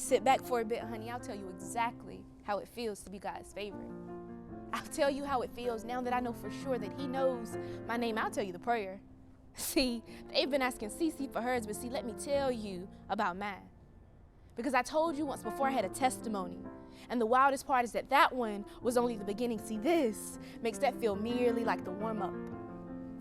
Sit back for a bit, honey. I'll tell you exactly how it feels to be God's favorite. I'll tell you how it feels now that I know for sure that he knows my name. I'll tell you the prayer. See, they've been asking Cece for hers, but see, let me tell you about mine. Because I told you once before I had a testimony. And the wildest part is that that one was only the beginning. See, this makes that feel merely like the warm-up.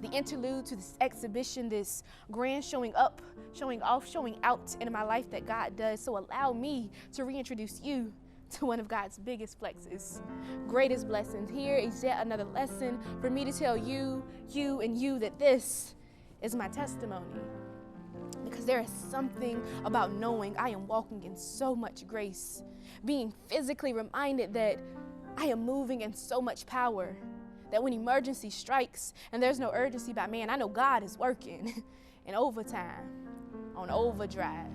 The interlude to this exhibition, this grand showing up, showing off, showing out in my life that God does. So allow me to reintroduce you to one of God's biggest flexes, greatest blessings. Here is yet another lesson for me to tell you, and you that this is my testimony. Because there is something about knowing I am walking in so much grace, being physically reminded that I am moving in so much power, that when emergency strikes and there's no urgency by man, I know God is working in overtime, on overdrive.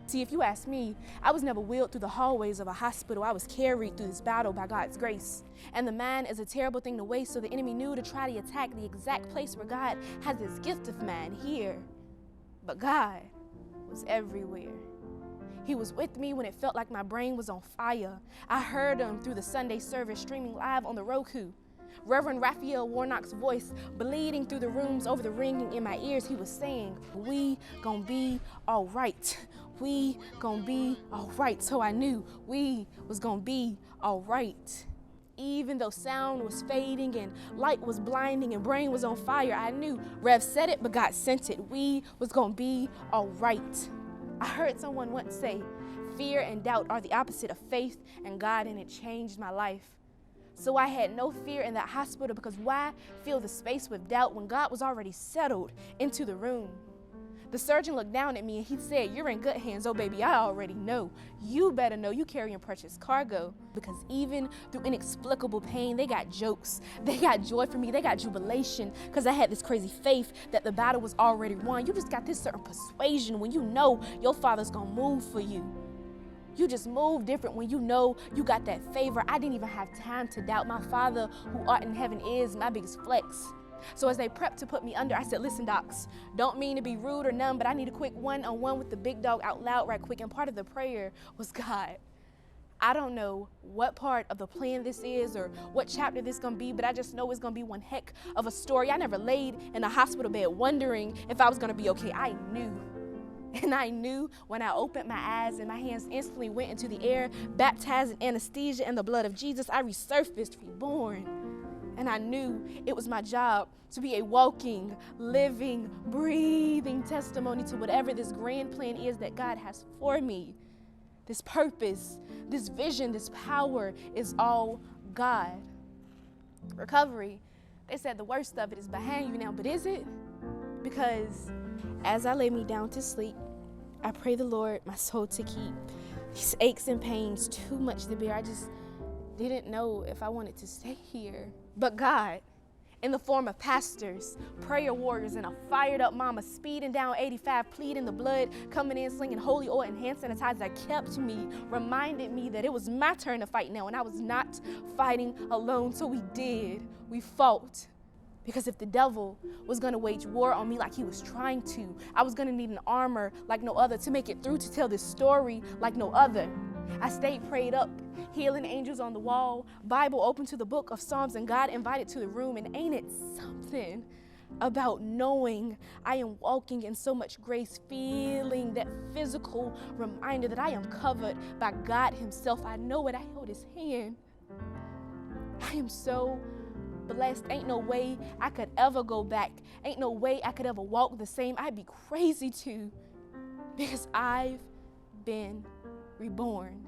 See, if you ask me, I was never wheeled through the hallways of a hospital. I was carried through this battle by God's grace. And the mind is a terrible thing to waste, so the enemy knew to try to attack the exact place where God has this gift of man, here. But God was everywhere. He was with me when it felt like my brain was on fire. I heard him through the Sunday service streaming live on the Roku. Reverend Raphael Warnock's voice bleeding through the rooms over the ringing in my ears. He was saying, we gonna be all right. We gonna be all right. So I knew we was gonna be all right. Even though sound was fading and light was blinding and brain was on fire, I knew Rev said it, but God sent it. We was gonna be all right. I heard someone once say, fear and doubt are the opposite of faith and God, and it changed my life. So I had no fear in that hospital, because why fill the space with doubt when God was already settled into the room? The surgeon looked down at me and he said, you're in good hands. Oh, baby, I already know. You better know you carrying precious cargo. Because even through inexplicable pain, they got jokes. They got joy for me. They got jubilation, because I had this crazy faith that the battle was already won. You just got this certain persuasion when you know your Father's going to move for you. You just move different when you know you got that favor. I didn't even have time to doubt. My Father who art in heaven is my biggest flex. So as they prepped to put me under, I said, listen, docs, don't mean to be rude or none, but I need a quick one-on-one with the big dog out loud right quick. And part of the prayer was, God, I don't know what part of the plan this is or what chapter this is going to be, but I just know it's going to be one heck of a story. I never laid in a hospital bed wondering if I was going to be okay. I knew. And I knew when I opened my eyes and my hands instantly went into the air, baptized in anesthesia and the blood of Jesus, I resurfaced, reborn. And I knew it was my job to be a walking, living, breathing testimony to whatever this grand plan is that God has for me. This purpose, this vision, this power is all God. Recovery, they said the worst of it is behind you now, but is it? Because as I lay me down to sleep, I pray the Lord my soul to keep. These aches and pains too much to bear. I just didn't know if I wanted to stay here. But God, in the form of pastors, prayer warriors, and a fired up mama speeding down 85, pleading the blood, coming in slinging holy oil and hand sanitizer, kept me, reminded me that it was my turn to fight now, and I was not fighting alone. So we fought. Because if the devil was going to wage war on me like he was trying to, I was going to need an armor like no other to make it through, to tell this story like no other. I stayed prayed up, healing angels on the wall, Bible open to the book of Psalms, and God invited to the room. And ain't it something about knowing I am walking in so much grace, feeling that physical reminder that I am covered by God himself. I know it. I held his hand. I am so blessed. Ain't no way I could ever go back. Ain't no way I could ever walk the same. I'd be crazy to, because I've been reborn.